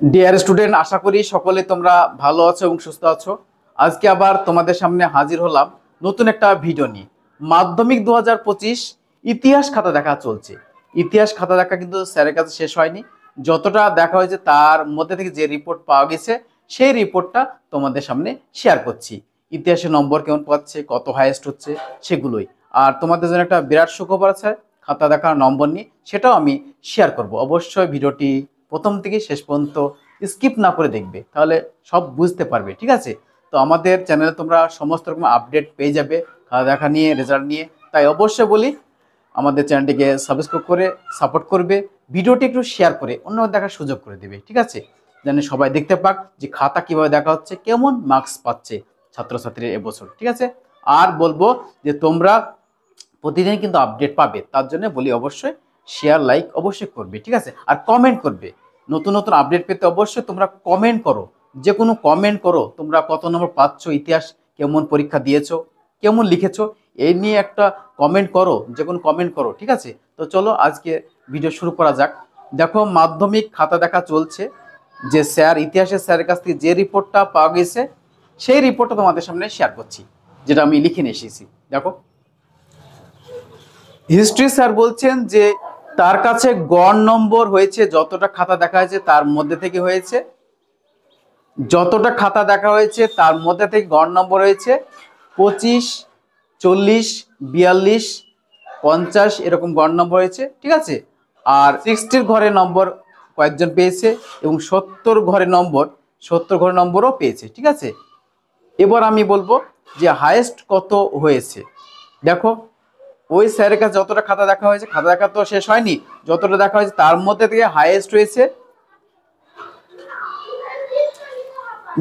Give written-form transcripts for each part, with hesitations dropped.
Dear student, আশা করি সকলে তোমরা ভালো আছো এবং সুস্থ আছো। আজকে আবার তোমাদের সামনে হাজির হলাম নতুন একটা ভিডিও নিয়ে। মাধ্যমিক 2025 ইতিহাস খাতা দেখা চলছে। ইতিহাস খাতা দেখা কিন্তু স্যারের কাছে শেষ হয়নি। যতটা দেখা হয়েছে তার মধ্যে থেকে যে রিপোর্ট পাওয়া গেছে সেই রিপোর্টটা তোমাদের সামনে শেয়ার করছি। ইতিহাসে নম্বর কেমন পাচ্ছে, কত হাইয়েস্ট হচ্ছে সেগুলোই। আর তোমাদের জন্য একটা বিরাট সুখবর আছে, খাতা দেখার নম্বর নিয়ে, সেটাও আমি শেয়ার করব। অবশ্যই ভিডিওটি প্রথম থেকে শেষ পর্যন্ত স্কিপ না করে দেখবে, তাহলে সব বুঝতে পারবে। ঠিক আছে? তো আমাদের চ্যানেলে তোমরা সমস্ত রকম আপডেট পেয়ে যাবে খাতা দেখা নিয়ে, রেজাল্ট নিয়ে। তাই অবশ্যই বলি আমাদের চ্যানেলটিকে সাবস্ক্রাইব করে সাপোর্ট করবে, ভিডিওটি একটু শেয়ার করে অন্য দেখার সুযোগ করে দেবে। ঠিক আছে? যেন সবাই দেখতে পাক যে খাতা কিভাবে দেখা হচ্ছে, কেমন মার্কস পাচ্ছে ছাত্রছাত্রীরা এবছর। ঠিক আছে? আর বলবো যে তোমরা প্রতিদিন কিন্তু আপডেট পাবে, তার জন্য বলি অবশ্যই শেয়ার লাইক অবশ্যই করবে। ঠিক আছে? আর কমেন্ট করবে। নতুন নতুন আপডেট পেতে অবশ্যই তোমরা কমেন্ট করো, যে কোনো কমেন্ট করো। তোমরা কত নম্বর পাচ্ছ, ইতিহাস কেমন পরীক্ষা দিয়েছো, কেমন লিখেছো, এই নিয়ে একটা কমেন্ট করো, যে কোনো কমেন্ট করো। ঠিক আছে? তো চলো আজকে ভিডিও শুরু করা যাক। দেখো, মাধ্যমিক খাতা দেখা চলছে। যে স্যার, ইতিহাসের স্যারের কাছ থেকে যে রিপোর্টটা পাওয়া গেছে সেই রিপোর্টটা তোমাদের সামনে শেয়ার করছি, যেটা আমি লিখে নিয়ে এসেছি। দেখো, হিস্ট্রি স্যার বলছেন যে তার কাছে গড় নম্বর হয়েছে, যতটা খাতা দেখা হয়েছে তার মধ্যে থেকে হয়েছে, যতটা খাতা দেখা হয়েছে তার মধ্যে থেকে গড় নম্বর হয়েছে 25, 40, 42, 50 এরকম গড় নম্বর হয়েছে। ঠিক আছে? আর 60 ঘরে নম্বর কয়েকজন পেয়েছে এবং 70 ঘরে নম্বরও পেয়েছে। ঠিক আছে? এবার আমি বলবো যে হায়েস্ট কত হয়েছে। দেখো, ওই স্যারের কাছে যতটা খাতা দেখা হয়েছে, খাতা দেখা তো শেষ হয়নি, যতটা দেখা হয়েছে তার মধ্যে থেকে হাইয়েস্ট হয়েছে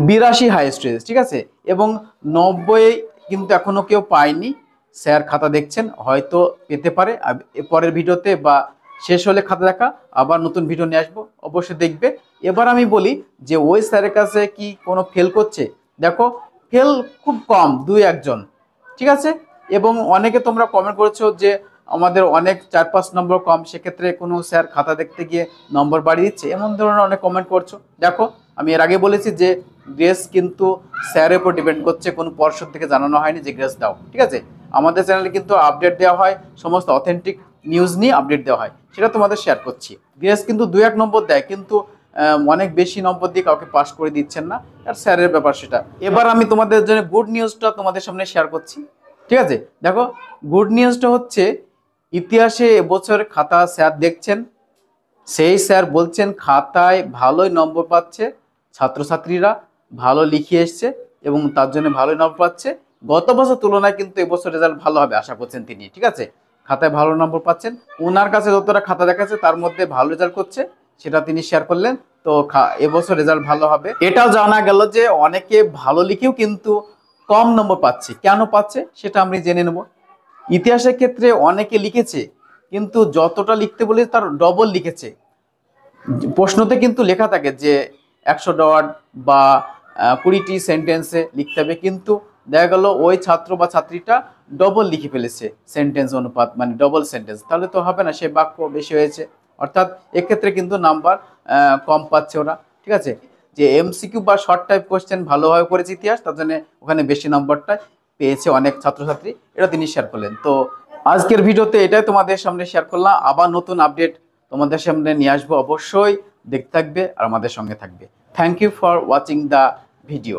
82 হাইয়েস্ট হয়েছে। ঠিক আছে? এবং 90 কিন্তু এখনো কেউ পায়নি। স্যার খাতা দেখছেন, হয়তো পেতে পারে পরের ভিডিওতে, বা শেষ হলে খাতা দেখা আবার নতুন ভিডিও নিয়ে আসবো, অবশ্যই দেখবে। এবার আমি বলি যে ওই স্যারের কাছে কি কোনো ফেল করছে। দেখো, ফেল খুব কম, 2-1 জন। ঠিক আছে? এবং অনেকে তোমরা কমেন্ট করেছো যে আমাদের অনেক 4-5 নম্বর কম, সেক্ষেত্রে কোনো স্যার খাতা দেখতে গিয়ে নম্বর বাড়িয়ে দিচ্ছে, এমন ধরনের অনেক কমেন্ট করছো। দেখো, আমি এর আগে বলেছি যে গ্রেস কিন্তু স্যারের উপর ডিপেন্ড করছে, কোনো পর্ষদ থেকে জানানো হয়নি যে গ্রেস দাও। ঠিক আছে? আমাদের চ্যানেলে কিন্তু আপডেট দেওয়া হয়, সমস্ত অথেন্টিক নিউজ নিয়ে আপডেট দেওয়া হয়, সেটা তোমাদের শেয়ার করছি। গ্রেস কিন্তু 2-1 নম্বর দেয়, কিন্তু অনেক বেশি নম্বর দিয়ে কাউকে পাস করে দিচ্ছেন না, আর স্যারের ব্যাপার সেটা। এবার আমি তোমাদের জন্য গুড নিউজটা তোমাদের সামনে শেয়ার করছি। ঠিক আছে? দেখো, গুড নিউজটা হচ্ছে ইতিহাসে এবছর খাতা স্যার দেখছেন, সেই স্যার বলছেন খাতায় ভালোই নম্বর পাচ্ছে, ছাত্রছাত্রীরা ভালো লিখে এসছে এবং তার জন্য ভালোই নম্বর পাচ্ছে। গত বছর তুলনায় কিন্তু এবছর রেজাল্ট ভালো হবে আশা করছেন তিনি। ঠিক আছে? খাতায় ভালো নম্বর পাচ্ছেন, ওনার কাছে যতটা খাতা দেখাচ্ছে তার মধ্যে ভালো রেজাল্ট করছে, সেটা তিনি শেয়ার করলেন। তো এবছর রেজাল্ট ভালো হবে। এটাও জানা গেল যে অনেকে ভালো লিখেও কিন্তু কম নম্বর পাচ্ছে। কেন পাচ্ছে সেটা আমি জেনে নেব। ইতিহাসের ক্ষেত্রে অনেকে লিখেছে, কিন্তু যতটা লিখতে বলে তার ডবল লিখেছে। প্রশ্নতে কিন্তু লেখা থাকে যে 100 ওয়ার্ড বা 20টি সেন্টেন্সে লিখতে হবে, কিন্তু দেখা গেল ওই ছাত্র বা ছাত্রীটা ডবল লিখে ফেলেছে সেন্টেন্স অনুপাত, মানে ডবল সেন্টেন্স, তাহলে তো হবে না, সে বাক্য বেশি হয়েছে, অর্থাৎ এক্ষেত্রে কিন্তু নাম্বার কম পাচ্ছে ওরা। ঠিক আছে? যে এমসিকিউ বা শর্ট টাইপ কোশ্চেন ভালোভাবে করেছে ইতিহাস, তার জন্য ওখানে বেশি নম্বরটা পেয়েছে অনেক ছাত্রছাত্রী, এটা তিনি শেয়ার করলেন। তো আজকের ভিডিওতে এটাই তোমাদের সামনে শেয়ার করলাম। আবার নতুন আপডেট তোমাদের সামনে নিয়ে আসবো, অবশ্যই দেখতে থাকবে আর আমাদের সঙ্গে থাকবে। Thank you for watching the video.